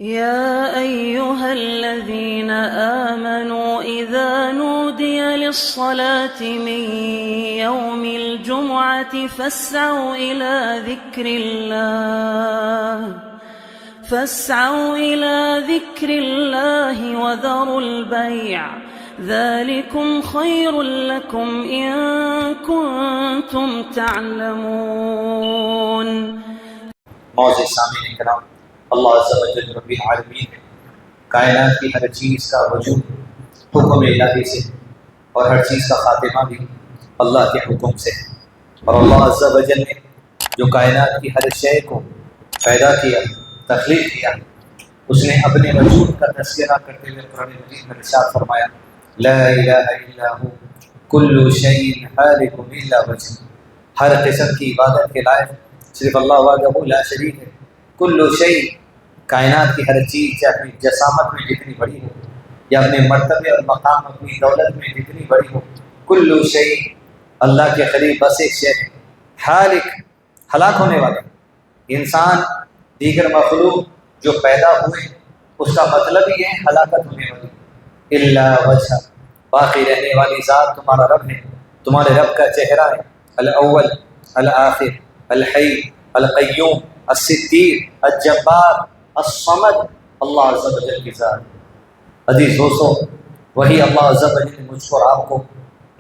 يا أيها الذين آمنوا إذا نودي للصلاة من يوم الجمعة فاسعوا إلى ذكر الله وذروا البيع ذلكم خير لكم إن كنتم تعلمون۔ معزز سامعین کرام، اللہ عز و جل رب العالمین ہے، کائنات کی ہر چیز کا وجود حکم الہی سے اور ہر چیز کا خاتمہ بھی اللہ کے حکم سے، اور اللہ عز و جل نے جو کائنات کی ہر شے کو پیدا کیا، تخلیق کیا، اس نے اپنے وجود کا تذکرہ کرتے ہوئے قرآن مجید میں ارشاد فرمایا لا الہ الا ہو کل شیء ہالک الا وجہ، ہر قسم کی عبادت کے لائق صرف اللہ وحدہ لا شریک ہے۔ کل شیء، کائنات کی ہر چیز چاہے اپنی جسامت میں جتنی بڑی ہو یا اپنے مرتبے اور مقام اپنی دولت میں جتنی بڑی ہو، کل شیء اللہ کے قریب بس ایک شے ہے، ہالک، ہلاک ہونے والے۔ انسان دیگر مخلوق جو پیدا ہوئے اس کا مطلب یہ ہے ہلاکت ہونے والی، الا وجہ، باقی رہنے والی ذات تمہارا رب ہے، تمہارے رب کا چہرہ ہے، الاول الآخر الحی القیوم الستیر الجبار الصمد، اللہ عز و جل کی ذات۔ عزیز دوستو، وہی اللہ عز و جل نے مجھ کو اور آپ کو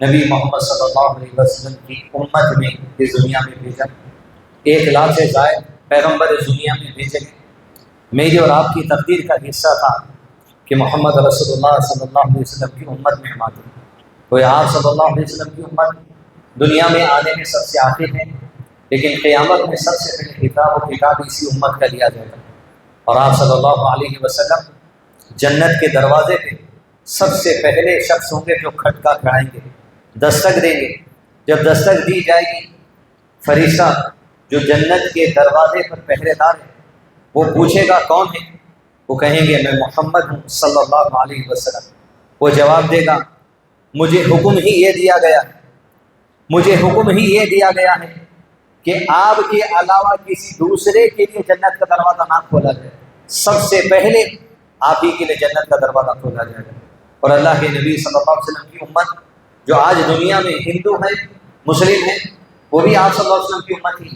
نبی محمد صلی اللہ علیہ وسلم کی امت میں اس دنیا میں بھیجا، 1 لاکھ سے زائد پیغمبر اس دنیا میں بھیجے گئے۔ میری اور آپ کی تقدیر کا حصہ تھا کہ محمد رسول اللہ صلی اللہ علیہ وسلم کی امت میں ہم آتے ہیں۔ کوئی آپ صلی اللہ علیہ وسلم کی امت دنیا میں آنے میں سب سے آخر ہے، لیکن قیامت میں سب سے پہلے کتاب اسی امت کا لیا جائے گا، اور آپ صلی اللہ علیہ وسلم جنت کے دروازے پہ سب سے پہلے شخص ہوں گے جو کھٹکا کھڑائیں گے، دستک دیں گے۔ جب دستک دی جائے گی، فرشتہ جو جنت کے دروازے پر پہرے دار ہے وہ پوچھے گا کون ہے؟ وہ کہیں گے میں محمد ہوں صلی اللہ علیہ وسلم۔ وہ جواب دے گا مجھے حکم ہی یہ دیا گیا ہے، مجھے حکم ہی یہ دیا گیا ہے کہ آپ کے علاوہ کسی دوسرے کے لیے جنت کا دروازہ نہ کھولا جائے، سب سے پہلے آپ ہی کے لیے جنت کا دروازہ کھولا جائے گا۔ اور اللہ کے نبی صلی اللہ علیہ وسلم کی امت جو آج دنیا میں ہندو ہیں، مسلم ہیں، وہ بھی آپ صلی اللہ علیہ وسلم کی امت ہی۔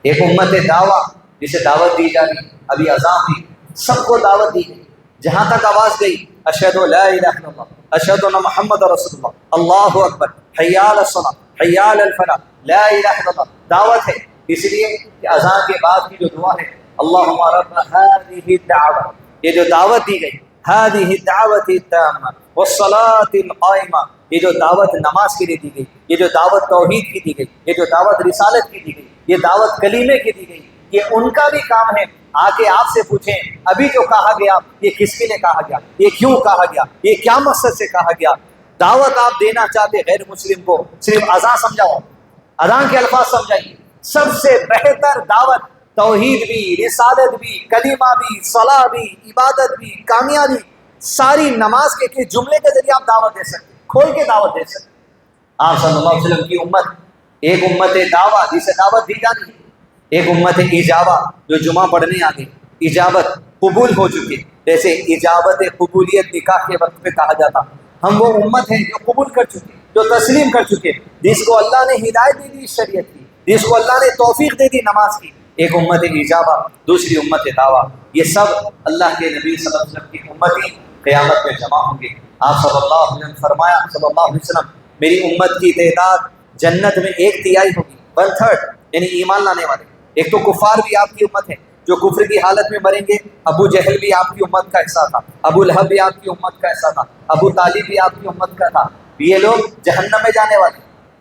ایک امت دعویٰ جسے دعوت دی جا رہی، ابھی اذان ہوئی، سب کو دعوت دی گئی، جہاں تک آواز گئی اشہد لا الہ الا اللہ، اشہد ان محمد رسول اللہ، اللہ اکبر، حی علی الصلاۃ، حی علی الفلاح، لا الہ الا اللہ، دعوت ہے۔ اس لیے کہ اذان کے بعد کی جو دعا ہے اللہم رب ہذہ الدعوۃ، یہ جو دعوت دی گئی، ہذہ الدعوۃ التامہ والصلاۃ القائمہ، یہ جو دعوت نماز کے لیے دی گئی، یہ جو دعوت توحید کی دی گئی، یہ جو دعوت رسالت کی دی گئی، یہ دعوت کلیمے کی دی گئی، یہ ان کا بھی کام ہے۔ آ کے آپ سے پوچھیں ابھی جو کہا گیا یہ کس کے لیے کہا گیا، یہ کیوں کہا گیا، یہ کیا مقصد سے کہا گیا۔ دعوت آپ دینا چاہتے غیر مسلم کو، صرف اذان سمجھاؤ، اذان کے الفاظ سمجھائیے۔ سب سے بہتر دعوت توحید بھی، رسالت بھی، کلمہ بھی، صلاح بھی، عبادت بھی، کامیابی، ساری نماز کے جملے کے ذریعے آپ دعوت دے سکتے، کھول کے دعوت دے سکتے۔ آپ صلی اللہ علیہ وسلم کی امت ایک امت دعویٰ جسے دعوت دی جاتی ہے، ایک امت اجابہ جو جمعہ پڑھنے آ گئی، اجابت قبول ہو چکی، جیسے اجابت قبولیت نکاح کے وقت پہ کہا جاتا۔ ہم وہ امت ہیں جو قبول کر چکے، جو تسلیم کر چکے، جس کو اللہ نے ہدایت دے دی شریعت کی، جس کو اللہ نے توفیق دے دی نماز کی۔ ایک امت اجابہ، دوسری امت دعویٰ، یہ سب اللہ کے نبی صلی اللہ علیہ وسلم کی امتی قیامت میں جمع ہوں گے۔ آپ صلی اللہ علیہ وسلم فرمایا، صلی اللہ علیہ وسلم میری امت کی تعداد جنت میں 1/3 ہوگی، 1/3 یعنی ایمان لانے والے۔ ایک تو کفار بھی آپ کی امت ہے جو کفر کی حالت میں مریں گے، ابو جہل بھی آپ کی امت کا حصہ تھا، ابو لہب بھی آپ کی امت کا حصہ تھا، ابو طالب بھی آپ کی امت کا تھا۔ یہ لوگ جہنم میں جانے والے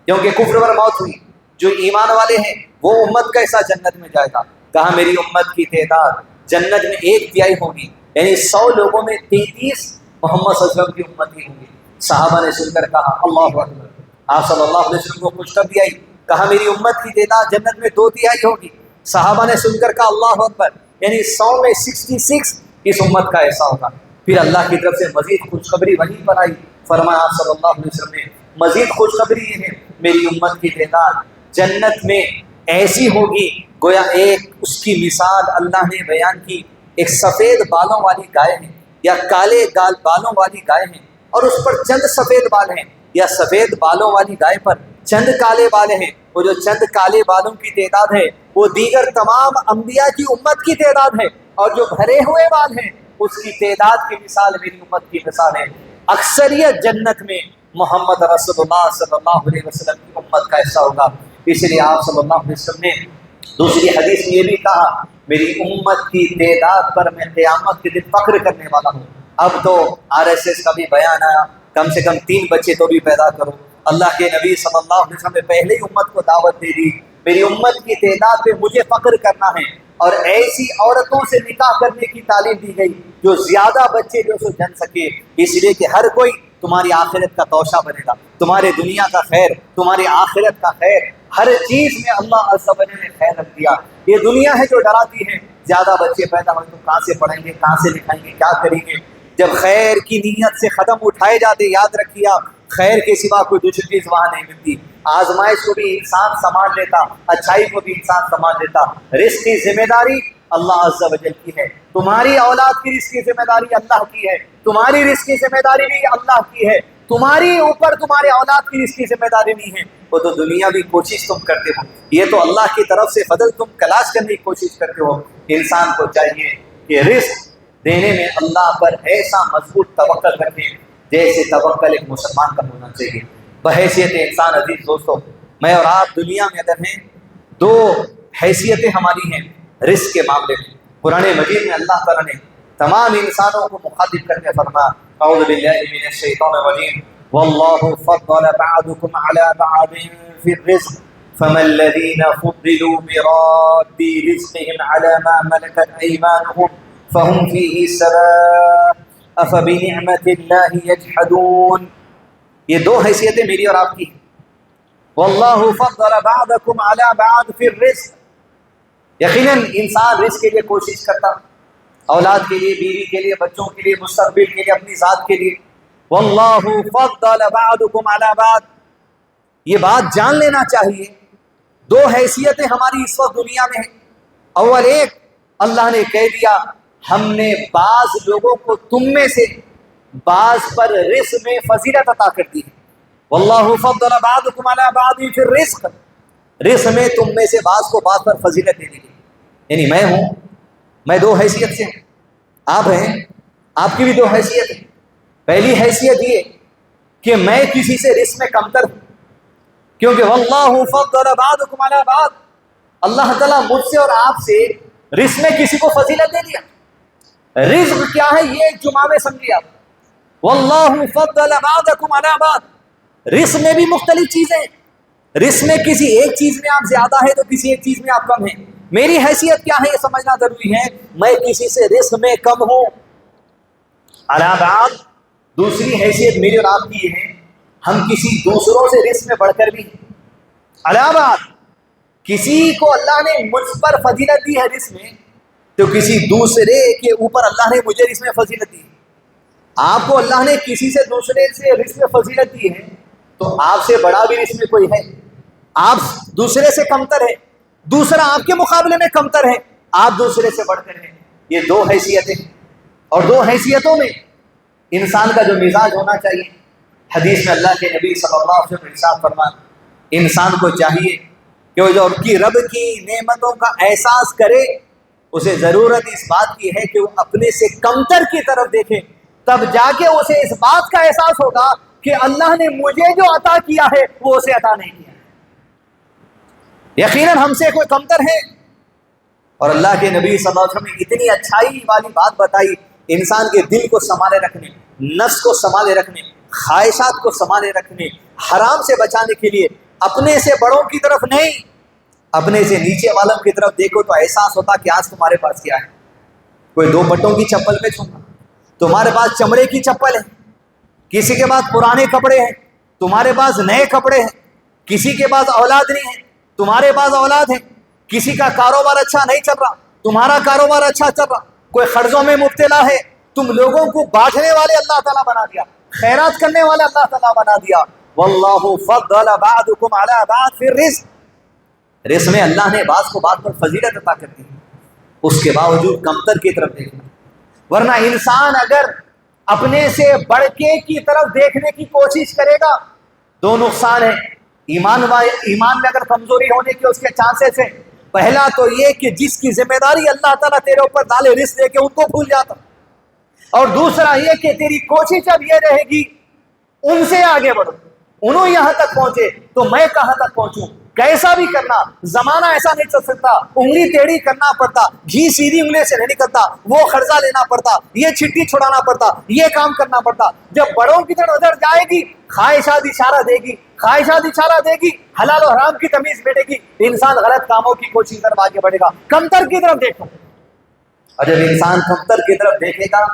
کیونکہ کفر پر موت ہوئی۔ جو ایمان والے ہیں وہ امت کا حصہ جنت میں جائے گا۔ کہا میری امت کی تعداد جنت میں 1/3 ہوگی، یعنی 100 لوگوں میں 33 محمد صلی اللہ علیہ وسلم کی امتی ہوں گی۔ صحابہ نے سن کر کہا اللہ اکبر۔ آپ صلی اللہ علیہ وسلم کو خوشخبری آئی، کہا میری امت کی تعداد جنت میں 2/3 ہوگی۔ صحابہ نے سن کر کہا اللہ اکبر، یعنی 100 میں 66 اس امت کا ایسا ہوگا۔ پھر اللہ کی طرف سے مزید خوشخبری وہیں پر آئی، فرمایا آپ صلی اللہ علیہ وسلم نے مزید خوشخبری یہ ہے میری امت کی تعداد جنت میں ایسی ہوگی گویا ایک اس کی مثال اللہ نے بیان کی، ایک سفید بالوں والی گائے ہے یا کالے بالوں والی گائے ہے اور اس پر چند سفید بال ہیں، یا سفید بالوں والی گائے پر چند کالے بال ہیں، وہ جو چند کالے بالوں کی تعداد ہے وہ دیگر تمام انبیاء کی امت کی تعداد ہے، اور جو بھرے ہوئے بال ہیں اس کی تعداد کی مثال میری امت کی مثال ہے۔ اکثریت جنت میں محمد رسول اللہ صلی اللہ علیہ وسلم کی امت کا حصہ ہوگا۔ اس لیے آپ صلی اللہ علیہ وسلم نے دوسری حدیث میں یہ بھی کہا، میری امت کی تعداد پر میں قیامت کے دن فخر کرنے والا ہوں۔ اب تو RSS کا بھی بیان آیا، کم سے کم 3 بچے تو بھی پیدا کرو۔ اللہ کے نبی صلی اللہ علیہ وسلم نے پہلے ہی امت کو دعوت دے دی، میری امت کی تعداد پہ مجھے فخر کرنا ہے، اور ایسی عورتوں سے نکاح کرنے کی تعلیم دی گئی جو زیادہ بچے جو سو جن سکے، اس لیے کہ ہر کوئی تمہاری آخرت کا توشہ بنے گا، تمہارے دنیا کا خیر، تمہاری آخرت کا خیر، ہر چیز میں اللہ عز و جل نے خیر رکھ دیا۔ یہ دنیا ہے جو ڈراتی ہے، زیادہ بچے پیدا ہوئے تو کہاں سے پڑھیں گے، کہاں سے لکھائیں گے، کیا کریں گے؟ جب خیر کی نیت سے قدم اٹھائے جاتے، یاد رکھیے خیر کے سوا کوئی دوسری چیز وہاں نہیں ملتی۔ آزمائش کو بھی انسان سنبھال لیتا، اچھائی کو بھی انسان سنبھال لیتا۔ رزق کی ذمہ داری اللہ عز و جل کی ہے، تمہاری اولاد کی رزق کی ذمہ داری اللہ کی ہے، تمہاری رزق کی ذمہ داری بھی اللہ کی ہے، تمہاری اوپر تمہارے اولاد کی رزق کی ذمہ داری نہیں ہے، وہ تو دنیاوی کوشش تم کرتے ہو، یہ تو اللہ کی طرف سے فضل تم تلاش کرنے کی کوشش کرتے ہو۔ انسان کو چاہیے کہ رزق دینے میں اللہ پر ایسا مضبوط توکل رکھیں جیسے توکل ایک مسلمان کا ہونا چاہیے۔ بحیثیت انسان عزیز دوستو، میں اور آپ دنیا میں اگر ہیں 2 حیثیتیں ہماری ہیں رزق کے معاملے میں۔ قرآن مجید میں اللہ تعالیٰ نے تمام انسانوں کو مخاطب کر کے فرمایا، اعوذ باللہ من الشیطان الرجیم، واللہ فضل بعضکم علی بعض فی الرزق فما الذین فضلوا براد رزقهم علی ما ملکت ایمانهم فهم فیہ سواء افبنعمت اللہ یجحدون۔ یہ 2 حیثیتیں میری اور آپ کی ہیں۔ واللہ فضل بعضکم علی بعض فی الرزق، یقیناً انسان رزق کے لیے کوشش کرتا، اولاد کے لیے، بیوی کے لیے، بچوں کے لیے، مستقبل کے لیے، اپنی ذات کے لیے۔ واللہ فضل بعضکم علی بعض، یہ بات جان لینا چاہیے 2 حیثیتیں ہماری اس وقت دنیا میں ہیں۔ اول ایک، اللہ نے کہہ دیا ہم نے بعض لوگوں کو تم میں سے بعض پر رزق میں فضیلت عطا کر دی ہے۔ واللہ فضل بعضکم علی بعض فی الرزق، رزق میں تم میں سے بعض کو بعض پر فضیلت دے دی گئی۔ یعنی میں ہوں، میں 2 حیثیت سے ہوں، آپ ہیں، آپ کی بھی 2 حیثیت ہیں۔ پہلی حیثیت یہ کہ میں کسی سے رزق میں کمتر ہوں، کیونکہ واللہ فضل بعضکم علی بعض، اللہ تعالیٰ مجھ سے اور آپ سے رزق میں کسی کو فضیلت دے دیا۔ رزق کیا ہے یہ ایک جمعہ میں سمجھیے آپ، واللہ فضل بعضکم علی بعض، رزق میں بھی مختلف چیزیں ہیں، رزق میں کسی ایک چیز میں آپ زیادہ ہے تو کسی ایک چیز میں آپ کم ہیں۔ میری حیثیت کیا ہے یہ سمجھنا ضروری ہے، میں کسی سے رزق میں کم ہوں۔ علی بعض، دوسری حیثیت میری اور آپ کی یہ ہے، ہم کسی دوسروں سے رزق میں بڑھ کر بھی ہیں۔ علی بعض، کسی کو اللہ نے مجھ پر فضیلت دی ہے رزق میں، تو کسی دوسرے کے اوپر اللہ نے مجھے رزق میں فضیلت دی ہے۔ آپ کو اللہ نے کسی سے دوسرے سے رزق میں فضیلت دی ہے تو آپ سے بڑا بھی رزق میں کوئی ہے، آپ دوسرے سے کمتر ہے، دوسرا آپ کے مقابلے میں کمتر ہے، آپ دوسرے سے بڑھ کر ہیں۔ یہ 2 حیثیتیں، اور 2 حیثیتوں میں انسان کا جو مزاج ہونا چاہیے، حدیث میں اللہ کے نبی صلی اللہ علیہ وسلم ارشاد فرمایا، انسان کو چاہیے کہ وہ جو ان کی رب کی نعمتوں کا احساس کرے، اسے ضرورت اس بات کی ہے کہ وہ اپنے سے کمتر کی طرف دیکھے، تب جا کے اسے اس بات کا احساس ہوگا کہ اللہ نے مجھے جو عطا کیا ہے وہ اسے عطا نہیں کیا۔ یقیناً ہم سے کوئی کمتر ہے، اور اللہ کے نبی صلی اللہ علیہ وسلم نے اتنی اچھائی والی بات بتائی، انسان کے دل کو سنبھالے رکھنے، نفس کو سنبھالے رکھنے، خواہشات کو سنبھالے رکھنے، حرام سے بچانے کے لیے اپنے سے بڑوں کی طرف نہیں، اپنے سے نیچے والوں کی طرف دیکھو تو احساس ہوتا کہ آج تمہارے پاس کیا ہے۔ کوئی 2 پٹوں کی چپل پہ چھوٹا، تمہارے پاس چمڑے کی چپل ہے، کسی کے پاس پرانے کپڑے ہیں، تمہارے پاس نئے کپڑے ہیں، کسی کے پاس اولاد نہیں ہے، تمہارے پاس اولاد ہے، کسی کا کاروبار اچھا نہیں چل رہا، تمہارا کاروبار اچھا چل رہا، کوئی قرضوں میں مبتلا ہے، تم لوگوں کو بانٹنے والے اللہ تعالیٰ بنا دیا، خیرات کرنے والے اللہ تعالیٰ بنا دیا۔ واللہ فضل بعضکم علی بعض فی الرزق، رزق میں اللہ نے بعض کو بعض پر فضیلت عطا کر دی۔ اس کے باوجود کمتر کی طرف دیکھنا. ورنہ انسان اگر اپنے سے بڑھ کے کی طرف دیکھنے کی کوشش کرے گا دو نقصان ہیں. ایمان میں اگر کمزوری ہونے کے اس کے چانسز ہیں. پہلا تو یہ کہ جس کی ذمہ داری اللہ تعالیٰ تیرے اوپر ڈالے رزق دے کے ان کو بھول جاتا. اور دوسرا یہ کہ تیری کوشش اب یہ رہے گی ان سے آگے بڑھو, انہوں یہاں تک پہنچے تو میں کہاں تک پہنچوں. کیسا بھی کرنا, زمانہ ایسا نہیں چل سکتا, انگلی ٹیڑھی کرنا پڑتا, گھی سیدھی انگلی سے نہیں نکلتا, وہ قرضہ لینا پڑتا, یہ چھٹی چھڑانا پڑتا, یہ کام کرنا پڑتا. جب بڑوں کی طرف نظر جائے گی خواہشات اشارہ دے گی, خواہشات اشارہ دے گی, حلال و حرام کی تمیز بیٹھے گی, انسان غلط کاموں کی کوشش کر آگے بڑھے گا. کمتر کی طرف دیکھو, اور جب انسان کمتر کی طرف دیکھے گا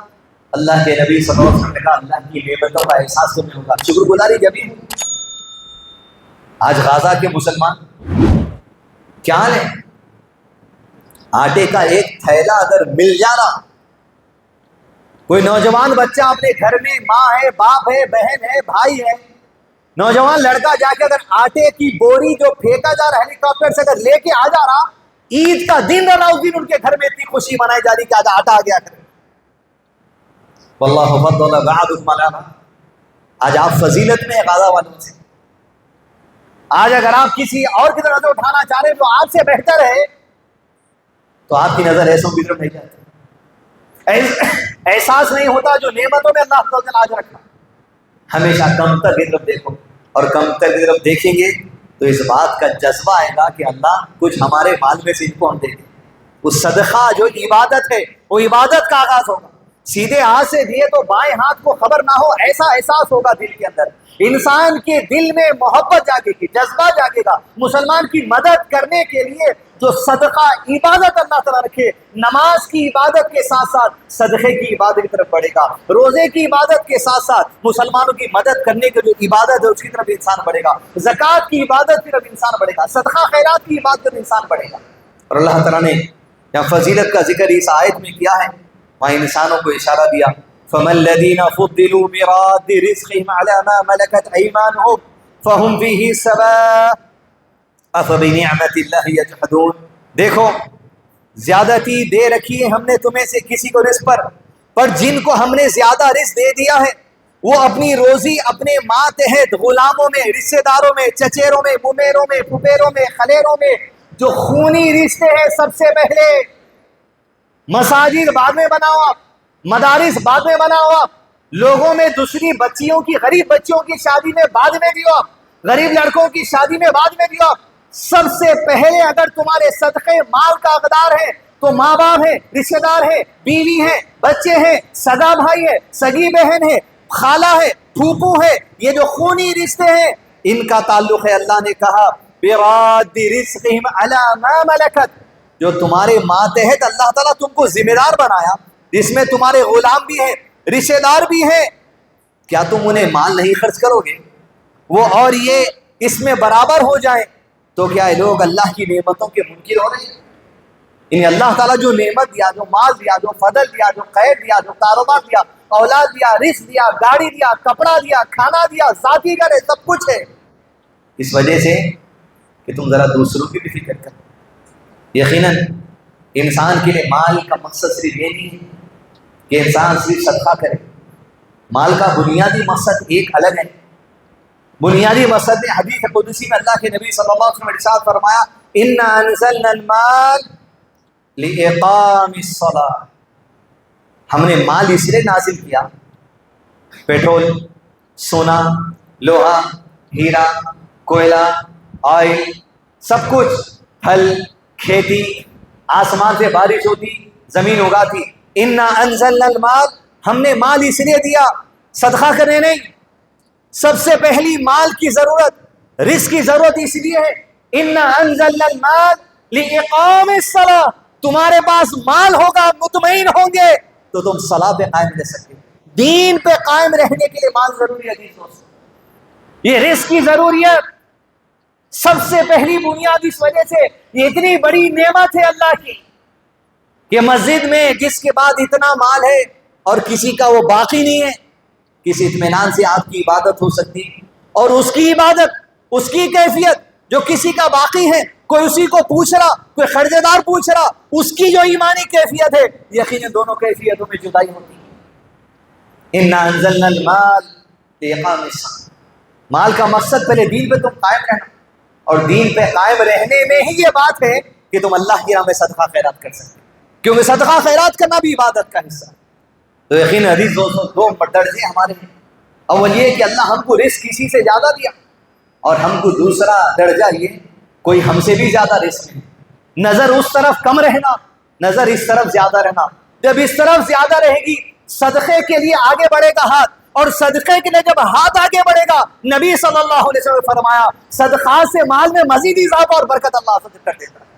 اللہ کے نبی صلی اللہ علیہ وسلم نے کہا اللہ کی نعمتوں کا احساس تمہیں ہوگا. شکر گزاری جبھی ہو. آج غازہ کے مسلمان کیا لیں, آٹے کا ایک تھیلا اگر مل جانا, کوئی نوجوان بچہ اپنے گھر میں ماں ہے, باپ ہے, بہن ہے, بھائی ہے, نوجوان لڑکا جا کے اگر آٹے کی بوری جو پھینکا جا رہا ہیلی کاپٹر سے اگر لے کے آ جا رہا, عید کا دن رہا اس دن ان کے گھر میں اتنی خوشی منائی جا رہی کہ آج آٹا آ گیا کرے. واللہ فضل بعضکم علی بعض. آج آپ فضیلت میں غازہ والوں سے. آج اگر آپ کسی اور کی طرف اٹھانا چاہ رہے جو آپ سے بہتر ہے تو آپ کی نظر ایسوں کی طرف نہیں جاتی. احساس نہیں ہوتا جو نعمتوں میں اللہ تعالیٰ آج رکھا. ہمیشہ کمتر کی طرف دیکھو, اور کمتر کی طرف دیکھیں گے تو اس بات کا جذبہ آئے گا کہ اللہ کچھ ہمارے مال میں سے ان کو ہم دیں گے. وہ صدقہ جو عبادت ہے وہ عبادت کا آغاز ہوگا. سیدھے ہاتھ سے دیے تو بائیں ہاتھ کو خبر نہ ہو, ایسا احساس ہوگا دل کے اندر. انسان کے دل میں محبت جاگے گی, جذبہ جاگے گا. مسلمان کی مدد کرنے کے لیے جو صدقہ عبادت اللہ تعالیٰ رکھے, نماز کی عبادت کے ساتھ ساتھ صدقے کی عبادت کی طرف بڑھے گا, روزے کی عبادت کے ساتھ ساتھ مسلمانوں کی مدد کرنے کی جو عبادت ہے اس کی طرف انسان بڑھے گا, زکوٰۃ کی عبادت کی طرف انسان بڑھے گا, صدقہ خیرات کی عبادت کی انسان بڑھے گا. اور اللہ تعالیٰ نے جہاں فضیلت کا ذکر اس آیت میں کیا ہے وہاں انسانوں کو اشارہ دیا. فَمَا الَّذِينَ فُضِّلُوا بِرَادِّ رِزْقِهِمْ عَلَى مَا مَلَكَتْ أَيْمَانُهُمْ فَهُمْ فِيهِ سَوَاءٌ أَفَبِنِعْمَةِ اللَّهِ يَجْحَدُونَ. دیکھو زیادتی دے رکھی ہے ہم نے تمہیں سے کسی کو رزق پر جن کو ہم نے زیادہ رزق دے دیا ہے وہ اپنی روزی اپنے ماتحت غلاموں میں, رشتے داروں میں, چچیروں میں, ممیروں میں, پھپھیروں میں, خلیروں میں, جو خونی رشتے ہیں سب سے پہلے. مساجد بعد میں بناؤ آپ, مدارس بعد میں بناؤ آپ, لوگوں میں دوسری بچیوں کی, غریب بچیوں کی شادی میں بعد میں دیو آپ, غریب لڑکوں کی شادی میں بعد میں دیو آپ. سب سے پہلے اگر تمہارے صدقے مال کا اقدار ہے تو ماں باپ ہے, رشتے دار ہے, بیوی ہے, بچے ہیں, سگا بھائی ہے, سگی بہن ہے, خالہ ہے, پھوپھو ہے, یہ جو خونی رشتے ہیں ان کا تعلق ہے. اللہ نے کہا براد رزقہم علی ما ملکت, جو تمہارے ماتحت اللہ تعالیٰ تم کو ذمہ دار بنایا, جس میں تمہارے غلام بھی ہیں, رشتے دار بھی ہیں, کیا تم انہیں مال نہیں خرچ کرو گے وہ اور یہ اس میں برابر ہو جائیں تو کیا لوگ اللہ کی نعمتوں کے منکر ہو رہے ہیں؟ انہیں اللہ تعالیٰ جو نعمت دیا, جو مال دیا, جو فضل دیا, جو خیر دیا, جو کاروبار دیا, اولاد دیا, رزق دیا, گاڑی دیا, کپڑا دیا, کھانا دیا, ذاتی گھر ہے, سب کچھ ہے, اس وجہ سے کہ تم ذرا دوسروں کی بھی فکر کرو. یقیناً انسان کے لیے مال کا مقصد صرف یہ نہیں ہے کہ انسان صرف صدقہ کرے. مال کا بنیادی مقصد ایک الگ ہے. بنیادی مقصد میں حدیث قدسی میں اللہ کے نبی صلی اللہ علیہ وسلم نے ارشاد فرمایا اِنَّا أَنزَلْنَا الْمَالَ لِإِقَامِ الصَّلَاةِ. ہم نے مال اس لیے نازل کیا, پیٹرول, سونا, لوہا, ہیرا, کوئلہ, آئل, سب کچھ, پھل, کھیتی, آسمان سے بارش ہوتی, زمین اگاتی. اِنَّا أَنزَلْنَا الْمَالَ, ہم نے مال اس لیے دیا, صدقہ کرنے نہیں. سب سے پہلی مال کی ضرورت, رزق کی ضرورت اس لیے ہے اِنَّا أَنزَلْنَا الْمَالَ لِإِقَامِ الصَّلَاةِ. تمہارے پاس مال ہوگا, مطمئن ہوں گے تو تم صلاح پہ قائم رہ سکتے. دین پہ قائم رہنے کے لیے مال ضروری ہے. یہ رزق کی ضروریت سب سے پہلی بنیاد اس وجہ سے, یہ اتنی بڑی نعمت ہے اللہ کی کہ مسجد میں جس کے بعد اتنا مال ہے اور کسی کا وہ باقی نہیں ہے, کسی اطمینان سے آپ کی عبادت ہو سکتی. اور اس کی عبادت, اس کی کیفیت جو کسی کا باقی ہے، کوئی اسی کو پوچھ رہا، کوئی قرضے دار پوچھ رہا، اس کی جو ایمانی کیفیت ہے، یقیناً دونوں کیفیتوں میں جدائی ہوتی ہے۔ اِنَّا أَنزَلْنَا الْمَالَ لِإِقَامِ الصَّلَاةِ، مال کا مقصد پہلے دین پہ تم قائم رہنا، اور دین پہ قائم رہنے میں ہی یہ بات ہے کہ تم اللہ کی راہ میں صدقہ خیرات کر سکتے، کیونکہ صدقہ خیرات کرنا بھی عبادت کا حصہ ہے۔ تو یقین عزیز دوستوں، دو درجے ہمارے ہیں۔ اول یہ کہ اللہ ہم کو رزق کسی سے زیادہ دیا، اور ہم کو دوسرا درجہ یہ کوئی ہم سے بھی زیادہ رزق میں، نظر اس طرف کم رہنا، نظر اس طرف زیادہ رہنا۔ جب اس طرف زیادہ رہے گی، صدقے کے لیے آگے بڑھے گا ہاتھ، اور صدقے کے لیے جب ہاتھ آگے بڑھے گا، نبی صلی اللہ علیہ وسلم نے فرمایا صدقات سے مال میں مزید اضافہ اور برکت اللہ صدق کر دیتا ہے۔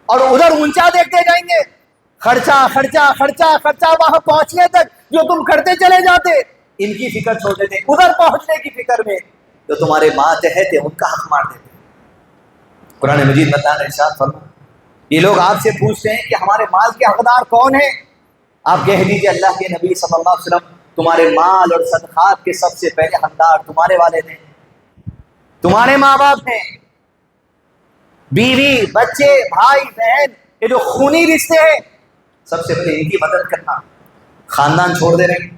اور ادھر اونچا دیکھتے جائیں گے، خرچہ خرچہ خرچہ خرچہ، وہاں پہنچنے تک جو تم کرتے چلے جاتے، ان کی فکر چھوڑ دیتے، ادھر پہنچنے کی فکر میں جو تمہارے ماتحت ہیں ان کا حق مار دیتے۔ قرآن مجید میں اللہ نے ارشاد فرمایا، یہ لوگ آپ سے پوچھتے ہیں کہ ہمارے مال کے حقدار کون ہیں؟ آپ کہہ دیجیے اللہ کے نبی صلی اللہ علیہ وسلم، تمہارے مال اور صدقات کے سب سے پہلے حقدار تمہارے والد ہیں، تمہارے ماں باپ ہیں، بیوی بچے بھائی بہن، یہ جو خونی رشتے ہیں، سب سے پہلے ان کی مدد کرنا۔ خاندان چھوڑ دے رہے ہیں،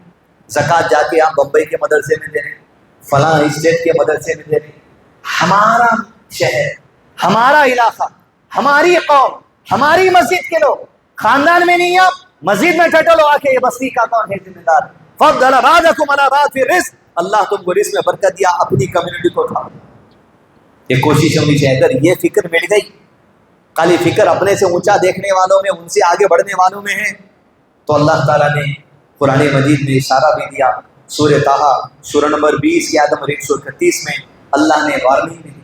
زکوٰۃ جا کے آپ بمبئی کے مدرسے میں دے رہے ہیں، فلاں اسٹیٹ کے مدرسے میں دے رہے ہیں۔ ہمارا شہر، ہمارا علاقہ، ہماری قوم، ہماری مسجد کے لوگ، خاندان میں نہیں، آپ مسجد میں ٹٹل ہو آ کے یہ بستی کا کون ہے ذمہ دار؟ فضل بعضکم علی بعض فی الرزق، اللہ تم کو رزق میں برکت دیا، اپنی کمیونٹی کو اٹھاؤ۔ یہ کوشش ہونی چاہیے، اگر یہ فکر مل گئی، خالی فکر اپنے سے اونچا دیکھنے والوں میں، ان سے آگے بڑھنے والوں میں ہے، تو اللہ تعالیٰ نے قرآن مجید میں اشارہ بھی دیا۔ سورہ طٰہٰ سورہ نمبر 20 کی آیت نمبر 131 میں اللہ نے وارننگ بھی دی،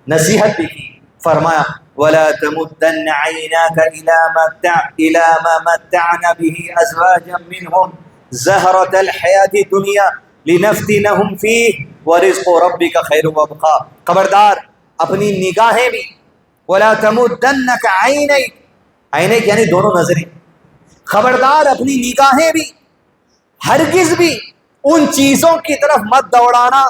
نصیحت بھی کی، فرمایا وَلَا تَمُدَّنَّ عَيْنَاكَ إِلَىٰ مَا مَتَّعْنَا بِهِ أَزْوَاجًا مِّنْهُمْ زَهْرَةَ الْحَيَاةِ الدُّنْيَا لِنَفْتِنَهُمْ فِيهِ وَرِزْقُ رَبِّكَ خَيْرٌ وَأَبْقَىٰ۔ خبردار اپنی نگاہیں بھی، وَلَا تَمُدَّنَّكَ عَيْنَيْكَ، عینیک یعنی دونوں نظریں، خبردار اپنی نگاہیں بھی ہرگز بھی ان چیزوں کی طرف مت دوڑانا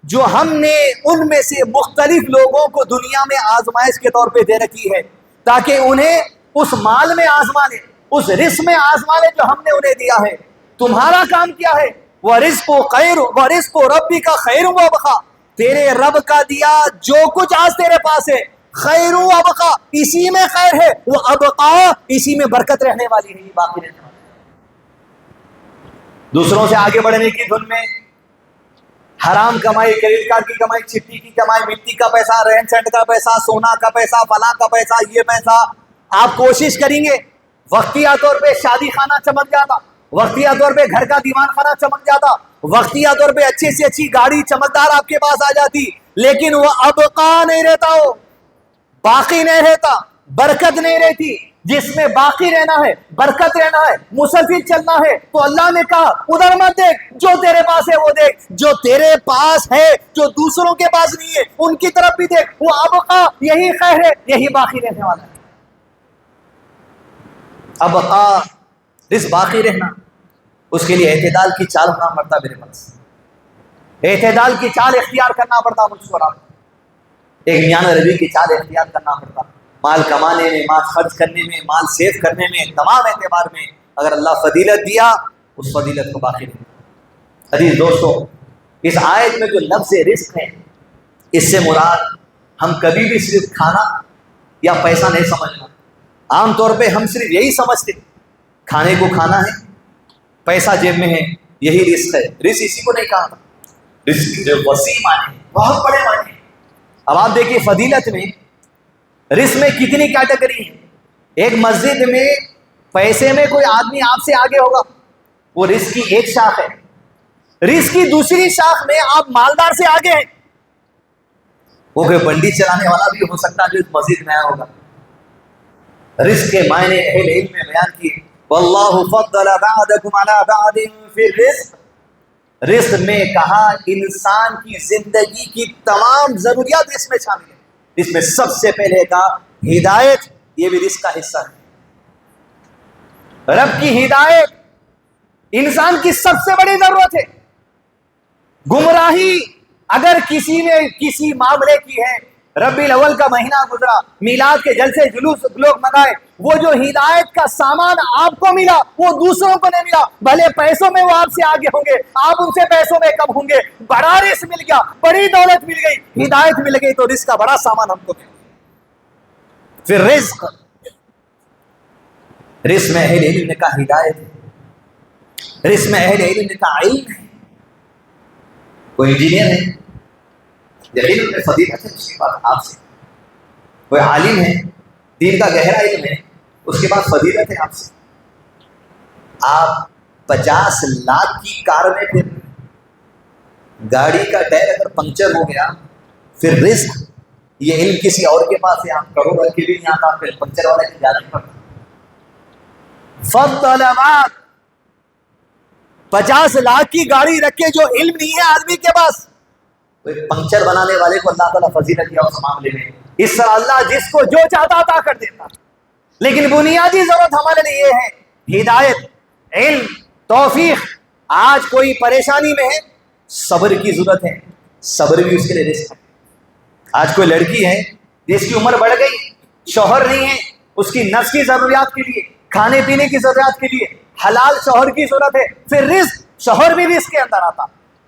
جو ہم نے ان میں سے مختلف لوگوں کو دنیا میں آزمائش کے طور پہ دے رکھی ہے، تاکہ انہیں اس مال میں آزما لے، اس رزق میں آزما لے جو ہم نے انہیں دیا ہے۔ تمہارا کام کیا ہے؟ وَرِزْقُ رَبِّكَ خَيْرٌ وَأَبْقَىٰ، تیرے رب کا دیا جو کچھ آج تیرے پاس ہے، خیر و ابقا، اسی میں خیر ہے، وہ ابقا، اسی میں برکت رہنے والی ہے، یہ باقی رہنے والی ہے۔ دوسروں سے آگے بڑھنے کی دھن میں حرام کمائی، کریڈٹ کارڈ کی کمائی، چھٹی کی کمائی، مٹی کا پیسہ، رہن سہن کا پیسہ، سونا کا پیسہ، فلاں کا پیسہ، یہ پیسہ آپ کوشش کریں گے، وقتیہ طور پہ شادی خانہ چمک جاتا، وقتیہ طور پہ گھر کا دیوان خانہ چمک جاتا، وقتیہ طور پہ اچھی سے اچھی گاڑی چمکدار آپ کے پاس آ جاتی، لیکن وہ ابقا نہیں رہتا، ہو باقی نہیں رہتا، برکت نہیں رہتی۔ جس میں باقی رہنا ہے، برکت رہنا ہے، مسلسل چلنا ہے، تو اللہ نے کہا ادھر مت دیکھ، جو تیرے پاس ہے وہ دیکھ، جو تیرے پاس ہے جو دوسروں کے پاس نہیں ہے ان کی طرف بھی دیکھ، وہ ابقا، یہی خیر ہے، یہی باقی رہنے والا ہے۔ ابقا، رزق باقی رہنا، اس کے لیے اعتدال کی چال ہونا پڑتا میرے پاس، اعتدال کی چال اختیار کرنا پڑتا مجھ کو، ایک میان روی کی چال اختیار کرنا پڑتا، مال کمانے میں، مال خرچ کرنے میں، مال سیو کرنے میں، تمام اعتبار میں اگر اللہ فضیلت دیا، اس فضیلت کو باقی رکھنا۔ عزیز دوستو، اس آیت میں جو لفظ رزق ہے، اس سے مراد ہم کبھی بھی صرف کھانا یا پیسہ نہیں سمجھنا۔ عام طور پہ ہم صرف یہی سمجھتے، کھانے کو کھانا ہے، پیسہ جیب میں ہے، یہی رزق ہے۔ رزق اسی کو نہیں کہا تھا، رزق جو وسیع معنی، بہت بڑے معنی۔ اب آپ دیکھیے فضیلت میں، رزق میں کتنی کیٹیگری ہے۔ ایک مسجد میں پیسے میں کوئی آدمی آپ سے آگے ہوگا، وہ رزق کی ایک شاخ ہے۔ رزق کی دوسری شاخ میں آپ مالدار سے آگے ہیں، وہ کوئی بنڈی چلانے والا بھی ہو سکتا ہے جو اس مسجد میں آیا ہوگا۔ رزق کے معنی اہل علم میں بیان کیے، واللہ فضل بعضکم علی بعض فی الرزق۔ رزق میں کہا انسان کی زندگی کی تمام ضروریات اس میں شامل ہیں۔ اس میں سب سے پہلے کہا ہدایت، یہ بھی رزق کا حصہ ہے۔ رب کی ہدایت انسان کی سب سے بڑی ضرورت ہے۔ گمراہی اگر کسی نے کسی معاملے کی ہے، ربیع الاول کا مہینہ گزرا، میلاد کے جلسے جلوس لوگ منائے، وہ جو ہدایت کا سامان آپ کو ملا وہ دوسروں کو نہیں ملا. بھلے پیسوں میں وہ آپ سے آگے ہوں گے، آپ ان سے پیسوں میں کم ہوں گے، بڑا رزق مل گیا، بڑی دولت مل گئی، ہدایت مل گئی، تو رزق کا بڑا سامان ہم کو مل گیا. پھر رزق میں اہل علم نے کہا ہدایت ہے، رزق میں اہل علم نے کہا علم ہے. کوئی انجینئر ہے، علم میں فضیلت ہے، اس کے بعد آپ سے. کوئی عالم ہے، دین کا گہرا علم ہے، اس کے بعد فضیلت ہے آپ سے. آپ 50 لاکھ کی کار میں پھر گاڑی کا ٹائر اگر پنکچر ہو گیا، پھر رزق یہ علم کسی اور کے پاس ہے، آپ کروڑ رکھ کے بھی نہیں آتا، پھر پنکچر والا کی جانا پڑتا. فضل علامات 50 لاکھ کی گاڑی رکھے جو علم نہیں ہے آدمی کے پاس، پنکچر بنانے والے کو اللہ تعالیٰ فضیلت دیا اس معاملے میں. اس طرح اللہ جس کو جو چاہتا عطا کر دیتا. لیکن بنیادی ضرورت ہمارے لیے یہ ہے ہدایت، علم، توفیق. آج کوئی پریشانی میں ہے، صبر کی ضرورت ہے، صبر بھی اس کے لیے رزق ہے. آج کوئی لڑکی ہے جس کی عمر بڑھ گئی، شوہر نہیں ہے، اس کی نفس کی ضروریات کے لیے، کھانے پینے کی ضروریات کے لیے حلال شوہر کی ضرورت ہے، پھر رزق، شوہر بھی رزق کے اندر آتا.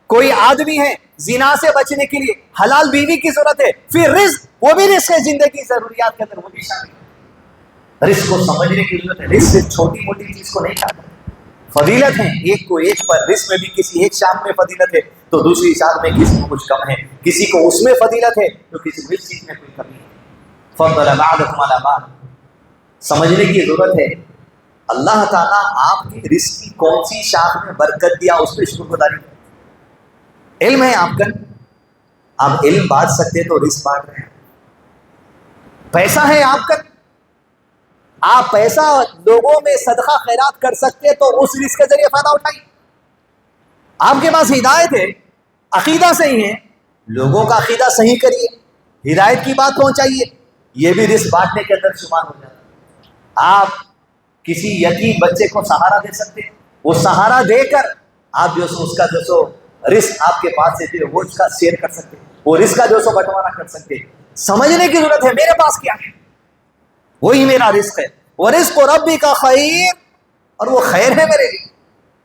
کوئی آدمی ہے زنا سے بچنے کے لیے حلال بیوی کی ضرورت ہے، پھر رزق، وہ بھی رزق ہے، زندگی ضروریات کے اندر وہ بھی شامل ہے. رزق کو سمجھنے کی ضرورت ہے. رزق چھوٹی موٹی چیز کو نہیں کھاتا. فضیلت ہے ایک کو ایک پر. رزق میں بھی کسی ایک شام میں فضیلت ہے تو دوسری شام میں کسی کو کچھ کم ہے، کسی کو اس میں فضیلت ہے تو کسی کو اس چیز میں کوئی کمی ہے. فضل بعضکم علی بعض. سمجھنے کی ضرورت ہے اللہ تعالیٰ آپ کے رزق کی کون سی شاخ میں برکت دیا، اس پہ شکر گزاری. علم ہے آپ کا، آپ علم بانٹ سکتے تو رزق بانٹ رہے ہیں. پیسہ ہے آپ کا، آپ پیسہ لوگوں میں صدقہ خیرات کر سکتے تو اس رزق کے ذریعے فائدہ اٹھائیے. آپ کے پاس ہدایت ہے، عقیدہ صحیح ہے، لوگوں کا عقیدہ صحیح کریے، ہدایت کی بات پہنچائیے، یہ بھی رزق بانٹنے کے اندر شمار ہو جاتا ہے. آپ کسی یتیم بچے کو سہارا دے سکتے، وہ سہارا دے کر آپ جو سو اس کا جو سو رزق آپ کے پاس سے وہ اس کا شیئر کر سکتے، وہ رزق کا جو سو بٹوارا کر سکتے. سمجھنے کی ضرورت ہے میرے پاس کیا ہے، وہی میرا رزق ہے. وہ رزق ربی کا خیر، اور وہ خیر ہے میرے لیے.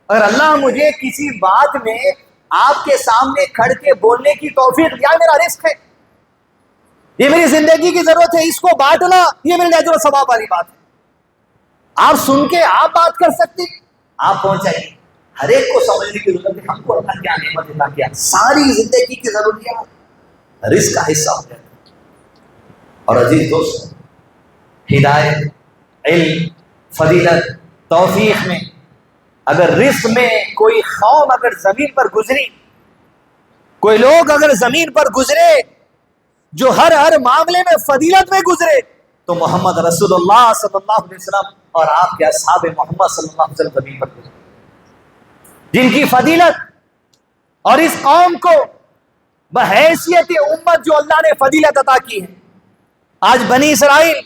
اگر اللہ مجھے کسی بات میں آپ کے سامنے کھڑ کے بولنے کی توفیق دیا، میرا رزق ہے، یہ میری زندگی کی ضرورت ہے، اس کو بانٹنا یہ میرے اجر و ثواب والی بات ہے. آپ سن کے آپ بات کر سکتے، آپ پہنچائیے. ہر ایک کو سمجھنے کی ضرورت ہے ہم کو اللہ کیا نعمت عطا کیا، ساری زندگی کی ضروریات رزق کا حصہ ہو جاتا ہے. اور عزیز دوست، ہدایت، علم، فضیلت، توفیق میں اگر رزق میں کوئی قوم اگر زمین پر گزری، کوئی لوگ اگر زمین پر گزرے جو ہر معاملے میں فضیلت میں گزرے، تو محمد رسول اللہ صلی اللہ علیہ وسلم اور آپ کے اصحاب محمد صلی اللہ علیہ وسلم زمین پر گزرے، جن کی فضیلت اور اس قوم کو بحیثیت امت جو اللہ نے فضیلت عطا کی ہے. آج بنی اسرائیل،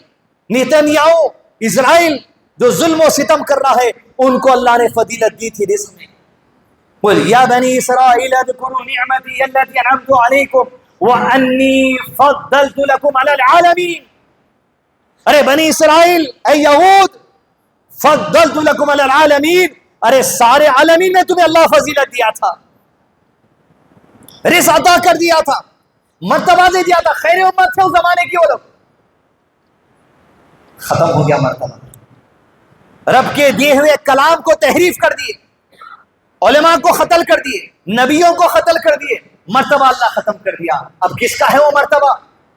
نیتنیاہو، اسرائیل جو ظلم و ستم کر رہا ہے، ان کو اللہ نے فضیلت دی تھی رزق میں. قل یا بنی اسرائیل اذکروا نعمتی التی انعمت علیکم وانی فضلت لکم علی العالمین. ارے بنی اسرائیل، اے یہود، فضلت لکم علی العالمین، ارے سارے عالمین میں تمہیں اللہ فضیلت دیا تھا، رزق عطا کر دیا تھا، مرتبہ دے دیا تھا. خیر امت تھے اس زمانے کی وہ لوگ. ختم ہو گیا مرتبہ، رب کے دیے ہوئے کلام کو تحریف کر دیے، علماء کو قتل کر دیے، نبیوں کو قتل کر دیے، مرتبہ اللہ ختم کر دیا. اب کس کا ہے وہ مرتبہ؟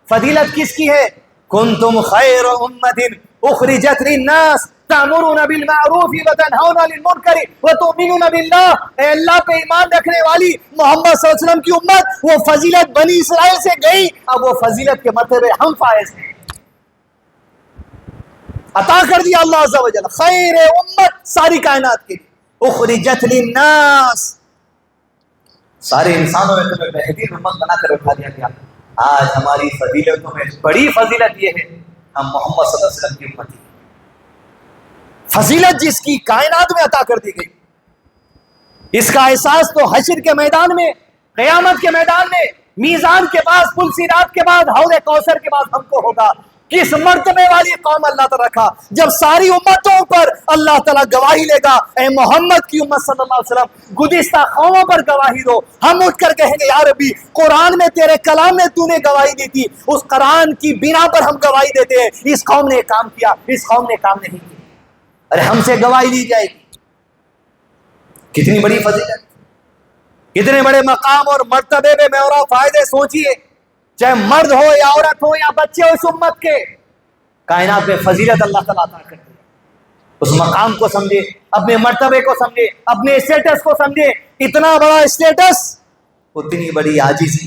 فضیلت کس کی ہے؟ کنتم خیر امت اخرجت للناس تأمرون بالمعروف وتنہون عن المنکر وتؤمنون باللہ. اے اللہ پہ ایمان رکھنے والی محمد صلی اللہ علیہ وسلم کی امت، وہ فضیلت بنی اسرائیل سے گئی، اب وہ فضیلت کے مرتبے ہم فائز ہیں. عطا کر دیا اللہ عز و جل، خیر امت ساری کائنات کے لیے، اخرجت للناس، سارے انسانوں میں تمہیں بہترین امت بنا کر اٹھا دیا گیا. آج ہماری فضیلتوں میں بڑی فضیلت یہ ہے ہم محمد صلی اللہ علیہ وسلم کی امت ہیں. فضیلت جس کی کائنات میں عطا کر دی گئی، اس کا احساس تو حشر کے میدان میں، قیامت کے میدان میں میزان کے پاس، پل صراط کے بعد، حوض کوثر کے بعد ہم کو ہوگا. کس مرتبے والی قوم اللہ تعالیٰ رکھا جب ساری امتوں پر اللہ تعالیٰ گواہی لے گا. اے محمد کی امت صلی اللہ علیہ وسلم، گزشتہ قوموں پر گواہی دو. ہم اٹھ کر کہیں گے یا ربی قرآن میں تیرے کلام میں تو نے گواہی دی تھی، اس قرآن کی بنا پر ہم گواہی دیتے ہیں اس قوم نے کام کیا، اس قوم نے کام نہیں کیا. ارے ہم سے گواہی لی جائے گی. کتنی بڑی فضیلت، کتنے بڑے مقام اور مرتبے میں میرا فائدے. سوچئے چاہے مرد ہو یا عورت ہو یا بچے ہو، اس امت کے کائنات میں فضیلت اللہ تعالیٰ عطا کرتے ہیں. اس مقام کو سمجھے، اپنے مرتبے کو سمجھے، اپنے اسٹیٹس کو سمجھے. اتنا بڑا اسٹیٹس، اتنی بڑی عاجزی،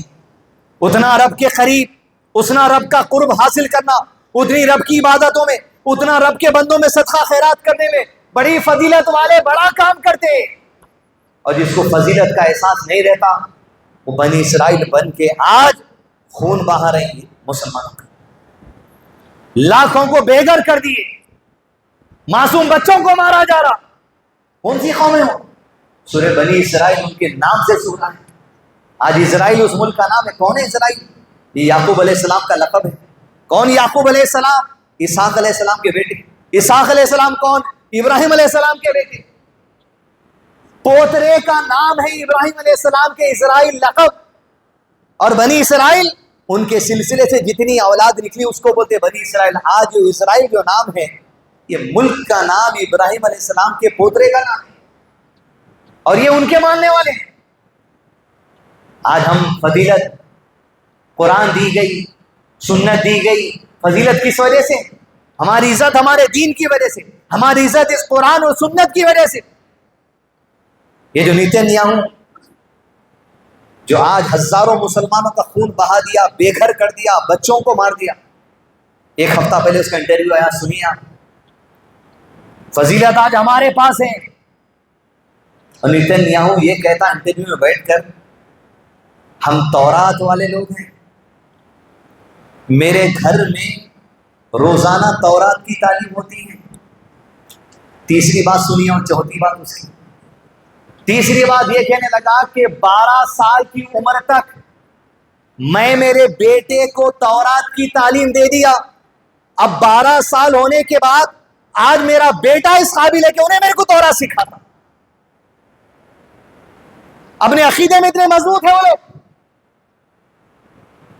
اتنا رب کے قریب، اتنا رب کا قرب حاصل کرنا، اتنی رب کی عبادتوں میں، اتنا رب کے بندوں میں صدقہ خیرات کرنے میں. بڑی فضیلت والے بڑا کام کرتے ہیں. اور جس کو فضیلت کا احساس نہیں رہتا وہ بنی اسرائیل بن کے آج خون بہا رہے ہیں مسلمانوں کا. لاکھوں کو بے گھر کر دیے، معصوم بچوں کو مارا جا رہا. کون سی قومیں ہوں؟ سورہ بنی اسرائیل ان کے نام سے سنا ہے. آج اسرائیل اس ملک کا نام ہے. کون ہے اسرائیل؟ یہ یعقوب علیہ السلام کا لقب ہے. کون یعقوب علیہ السلام؟ اسحاق علیہ السلام کے بیٹے. اسحاق علیہ السلام کون؟ ابراہیم علیہ السلام کے بیٹے. پوترے کا نام ہے ابراہیم علیہ السلام کے اسرائیل لقب. اور بنی اسرائیل ان کے سلسلے سے جتنی اولاد نکلی اس کو بولتے بنی اسرائیل. آج جو اسرائیل جو نام ہے یہ ملک کا نام ابراہیم علیہ السلام کے پوترے کا نام ہے اور یہ ان کے ماننے والے ہیں. آج ہم فضیلت، قرآن دی گئی، سنت دی گئی. فضیلت کس وجہ سے؟ ہماری عزت ہمارے دین کی وجہ سے، ہماری عزت اس قرآن اور سنت کی وجہ سے. یہ جو نیتن یاہو جو آج ہزاروں مسلمانوں کا خون بہا دیا، بے گھر کر دیا، بچوں کو مار دیا. ایک ہفتہ پہلے اس کا انٹرویو آیا، سنیے آپ. فضیلت آج ہمارے پاس ہے. اور نیتن یاہو یہ کہتا انٹرویو میں بیٹھ کر، ہم تورات والے لوگ ہیں، میرے گھر میں روزانہ تورات کی تعلیم ہوتی ہے. تیسری بات سنیے اور چوتھی بات اس کی. تیسری بات یہ کہنے لگا کہ 12 سال کی عمر تک میں میرے بیٹے کو تورات کی تعلیم دے دیا. اب 12 سال ہونے کے بعد آج میرا بیٹا اس قابل ہے کہ انہیں میرے کو تورات سکھاتا. اپنے عقیدے میں اتنے مضبوط ہیں وہ لوگ.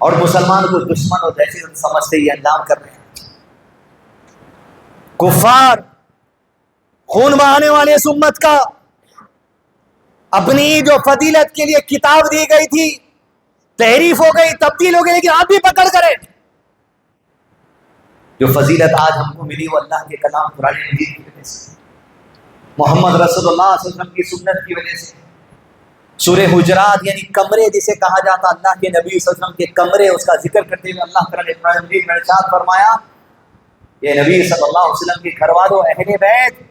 اور مسلمان کو دشمن اور دہشت سمجھتے ہی انجام کر رہے ہیں. کفار خون بہانے والے اس امت کا اپنی جو فضیلت کے لیے کتاب دی گئی تھی تحریف ہو گئی، تبدیل ہو گئی. لیکن آپ بھی پکڑ کریں، جو فضیلت آج ہم کو ملی وہ اللہ کے کلام قرآن مجید کی وجہ سے، محمد رسول اللہ صلی اللہ علیہ وسلم کی سنت کی وجہ سے. سورہ حجرات یعنی کمرے جسے کہا جاتا، اللہ کے نبی صلی اللہ علیہ وسلم کے کمرے، اس کا ذکر کرتے ہوئے اللہ تعالیٰ نے قرآن مجید میں ارشاد فرمایا، یہ نبی صلی اللہ علیہ وسلم کے گھر والوں، اہل بیت،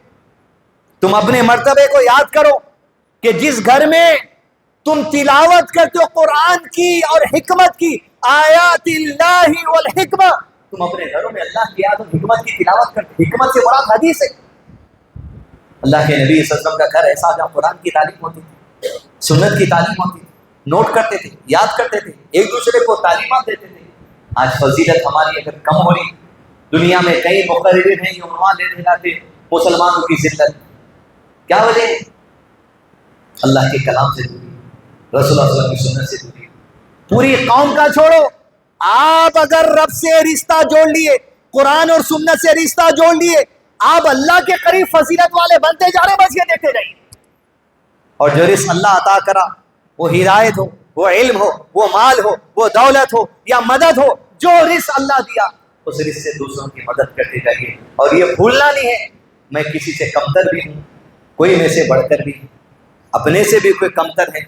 تم اپنے مرتبے کو یاد کرو کہ جس گھر میں تم تلاوت کرتے ہو قرآن کی اور حکمت کی، آیات اللہ والحکمہ، تم اپنے گھروں میں اللہ کی آیات اور حکمت کی تلاوت کرتے. حکمت سے مراد حدیث ہے. اللہ کے نبی صلی اللہ علیہ وسلم کا گھر ایسا جہاں قرآن کی تعلیم ہوتی تھی، سنت کی تعلیم ہوتی تھی، نوٹ کرتے تھے، یاد کرتے تھے، ایک دوسرے کو تعلیمات دیتے تھے. آج فضیلت ہماری اگر کم ہو رہی، دنیا میں کئی مقررین ہیں جو عنوان لے دلاتے مسلمانوں کی ذلت. کیا وجہ ہے؟ اللہ کے کلام سے دوری، رسول اللہ صلی اللہ علیہ وسلم کی سنت سے دوری. پوری قوم کا چھوڑو، آپ اگر رب سے رشتہ جوڑ لیے، قرآن اور سنت سے رشتہ جوڑ لیے، آپ اللہ کے قریب فضیلت والے بنتے جا رہے. بس یہ دیکھتے جائیے. اور جو رزق اللہ عطا کرا، وہ ہدایت ہو، وہ علم ہو، وہ مال ہو، وہ دولت ہو یا مدد ہو، جو رزق اللہ دیا اس رزق سے دوسروں کی مدد کرتے جائیے. اور یہ بھولنا نہیں ہے میں کسی سے کمتر بھی ہوں، کوئی میں سے بڑھ کر بھی، اپنے سے بھی کوئی کمتر ہے.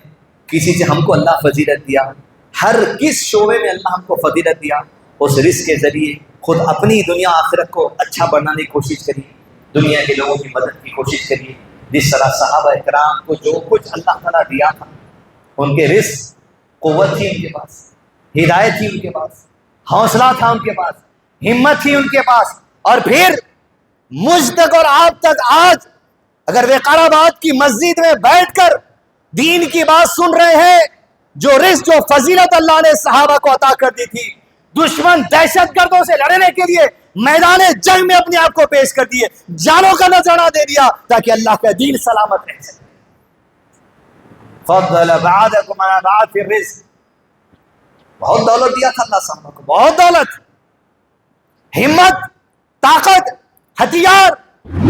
کسی سے ہم کو اللہ فضیلت دیا، ہر کس شعبے میں اللہ ہم کو فضیلت دیا. اس رزق کے ذریعے خود اپنی دنیا آخرت کو اچھا بنانے کی کوشش کریے، دنیا کے لوگوں کی مدد کی کوشش کریے. جس طرح صحابہ اکرام کو جو کچھ اللہ تعالیٰ دیا تھا، ان کے رزق، قوت تھی ان کے پاس، ہدایت تھی ان کے پاس، حوصلہ تھا ان کے پاس، ہمت تھی ان کے پاس. اور پھر مجھ تک اور آپ تک آج اگر وقار آباد کی مسجد میں بیٹھ کر دین کی بات سن رہے ہیں جو رزق جو فضیلت اللہ نے صحابہ کو عطا کر دی تھی، دشمن دہشت گردوں سے لڑنے کے لیے میدان جنگ میں اپنے آپ کو پیش کر دیے، جانوں کا نذرانہ دے دیا تاکہ اللہ کا دین سلامت رہ سکے۔ فضل بعضکم علی بعض فی الرزق، بہت دولت دیا تھا اللہ صحابہ کو، بہت دولت، ہمت، طاقت، ہتھیار،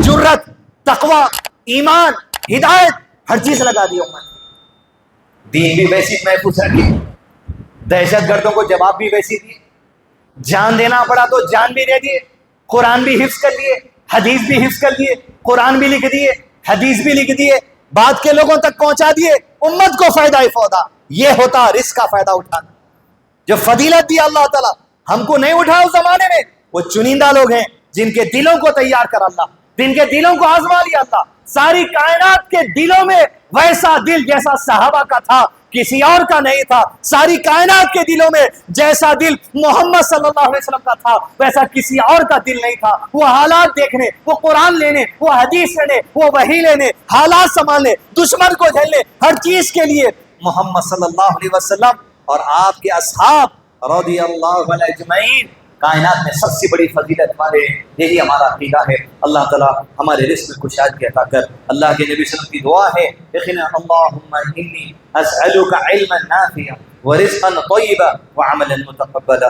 جرت، تقوی، ایمان، ہدایت، ہر چیز لگا دی امت۔ دین بھی ویسی محفوظ رکھی، دہشت گردوں کو جواب بھی ویسی دیے، جان دینا پڑا تو جان بھی دے دیے، قرآن بھی حفظ کر لیے، حدیث بھی حفظ کر لیے، قرآن بھی لکھ دیے، حدیث بھی لکھ دیے، بات کے لوگوں تک پہنچا دیے، امت کو فائدہ ہی فائدہ۔ یہ ہوتا رزق کا فائدہ اٹھانا۔ جو فضیلت دی اللہ تعالیٰ ہم کو نہیں اٹھا اس زمانے میں، وہ چنندہ لوگ ہیں جن کے دلوں کو تیار کر اللہ، جن کے دلوں کو آزما لیا اللہ۔ ساری کائنات کے دلوں میں ویسا دل جیسا صحابہ کا تھا کسی اور کا نہیں تھا۔ ساری کائنات کے دلوں میں جیسا دل محمد صلی اللہ علیہ وسلم کا تھا ویسا کسی اور کا دل نہیں تھا۔ وہ حالات دیکھنے، وہ قرآن لینے، وہ حدیث لینے، وہ وحی لینے، حالات سنبھالنے، دشمن کو جھیلنے، ہر چیز کے لیے محمد صلی اللہ علیہ وسلم اور آپ کے اصحاب رضی اللہ عنہم اجمعین کائنات میں سب سے بڑی فضیلت والے۔ یہی ہمارا عقیدہ ہے۔ اللہ تعالیٰ ہمارے رزق میں کشادگی عطا کر۔ اللہ کے نبی صلی اللہ علیہ وسلم کی دعا ہے یقینا اللہم انی اسألک علما نافعا ورزقا طیبا وعملا متقبلا۔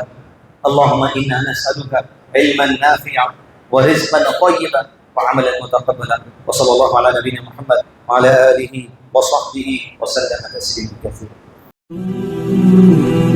اللہم انا نسألک علما نافعا ورزقا طیبا وعملا متقبلا۔ وصلی اللہ علی نبینا محمد وعلی آلہ وصحبہ وسلم تسلیما کثیرا۔